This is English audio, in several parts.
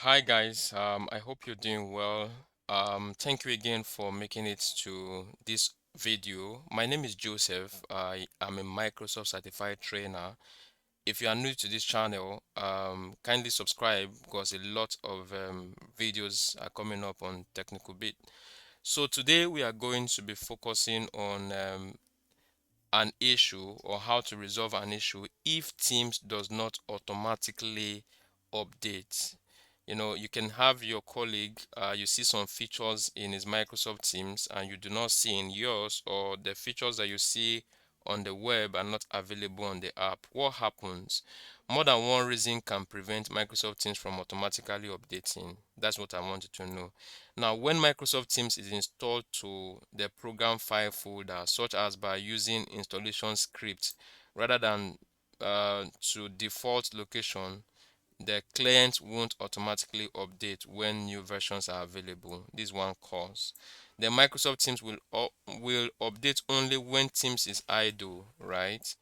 Hi guys, I hope you're doing well. Thank you again for making it to this video. My name is Joseph. I am a Microsoft certified trainer. If you are new to this channel, kindly subscribe because a lot of videos are coming up on Technical Bit. So today we are going to be focusing on an issue or how to resolve an issue if Teams does not automatically update. You can have your colleague, you see some features in his Microsoft Teams and you do not see in yours, or the features that you see on the web are not available on the app. What happens? More than one reason can prevent Microsoft Teams from automatically updating. That's what I wanted to know. Now, when Microsoft Teams is installed to the program file folder, such as by using installation script rather than to default location, the client won't automatically update when new versions are available. This is one cause. The Microsoft Teams will update only when Teams is idle, right?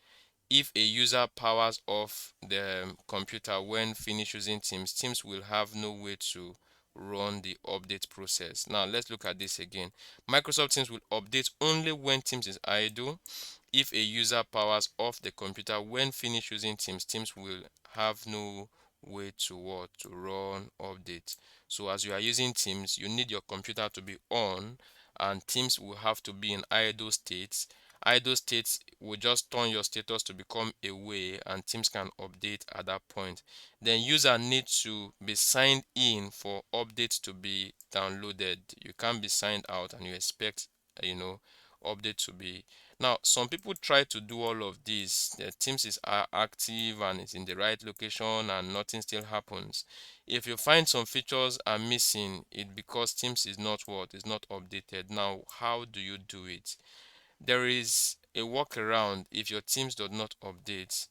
If a user powers off the computer when finished using Teams, Teams will have no way to run the update process. Now let's look at this again. Microsoft Teams will update only when Teams is idle. If a user powers off the computer when finished using Teams, Teams will have no way to run updates. So as you are using Teams, you need your computer to be on, and Teams will have to be in idle states. Idle states will just turn your status to become away, and Teams can update at that point. Then user needs to be signed in for updates to be downloaded. You can't be signed out and you expect update to be. Now some people try to do all of this. The Teams is active and is in the right location and nothing still happens. If you find some features are missing, it because Teams is not updated. Now how do you do it? There is a workaround if your Teams does not update.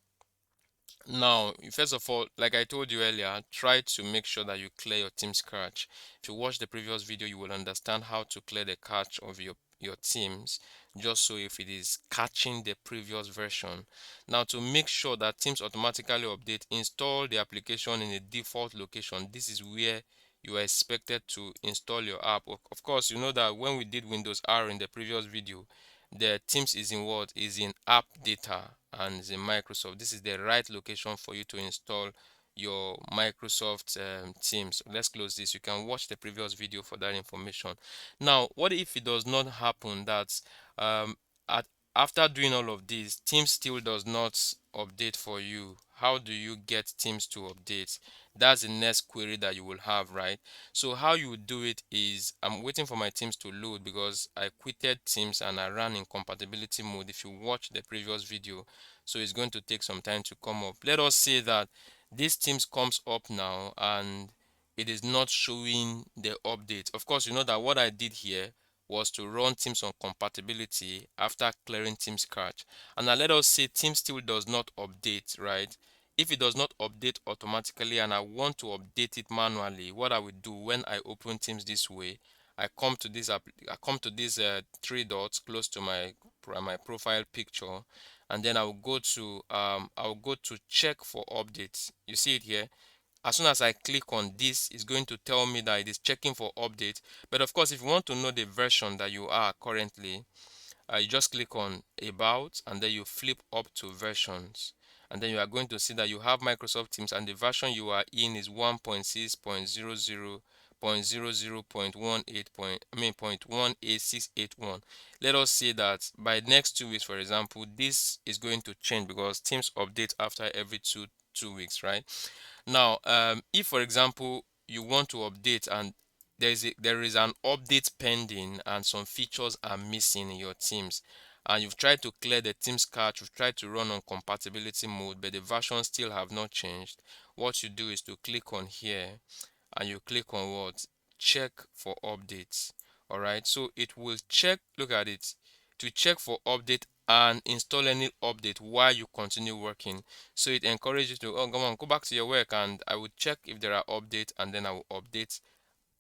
Now, first of all, like I told you earlier, try to make sure that you clear your Teams cache. If you watch the previous video, you will understand how to clear the cache of your Teams, just so if it is catching the previous version. Now, to make sure that Teams automatically update, install the application in a default location. This is where you are expected to install your app. Of course, you know that when we did Windows R in the previous video, the Teams is in what is in app data and is in Microsoft. This is the right location for you to install your Microsoft Teams. Let's close this. You can watch the previous video for that information. Now, what if it does not happen that um, at after doing all of this, Teams still does not update for you? How do you get Teams to update? That's the next query that you will have, right? So how you would do it is, I'm waiting for my Teams to load because I quitted Teams and I ran in compatibility mode. If you watch the previous video, so it's going to take some time to come up. Let us say that this Teams comes up now and it is not showing the update. Of course, you know that what I did here was to run Teams on compatibility after clearing Teams cache. And now let us say Teams still does not update, right? If it does not update automatically and I want to update it manually, what I will do when I open Teams this way, I come to this three dots close to my profile picture, and then I will go to check for updates. You see it here. As soon as I click on this, it's going to tell me that it is checking for update. But of course, if you want to know the version that you are currently, you just click on about and then you flip up to versions, and then you are going to see that you have Microsoft Teams and the version you are in is 1.6.00.00.18.18681. Let us say that by next 2 weeks, for example, this is going to change because Teams update after every two weeks, right? Now, if for example you want to update and there is an update pending and some features are missing in your Teams, and you've tried to clear the Teams cache, you've tried to run on compatibility mode, but the versions still have not changed, what you do is to click on here and you click on what? Check for updates. All right, so it will check, look at it, to check for update and install any update while you continue working. So it encourages you to, oh, come on, go back to your work and I will check if there are updates and then I will update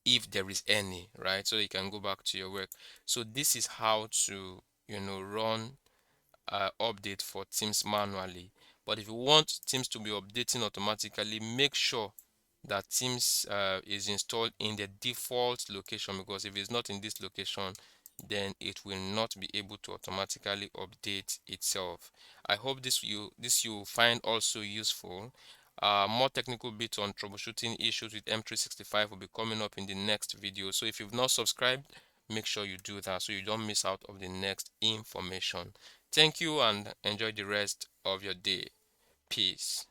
if there is any, right? So you can go back to your work. So this is how to, run update for Teams manually. But if you want Teams to be updating automatically, make sure that Teams is installed in the default location, because if it's not in this location, then it will not be able to automatically update itself. I hope this you find also useful. More technical bits on troubleshooting issues with M365 will be coming up in the next video. So if you've not subscribed, make sure you do that so you don't miss out of the next information. Thank you and enjoy the rest of your day. Peace.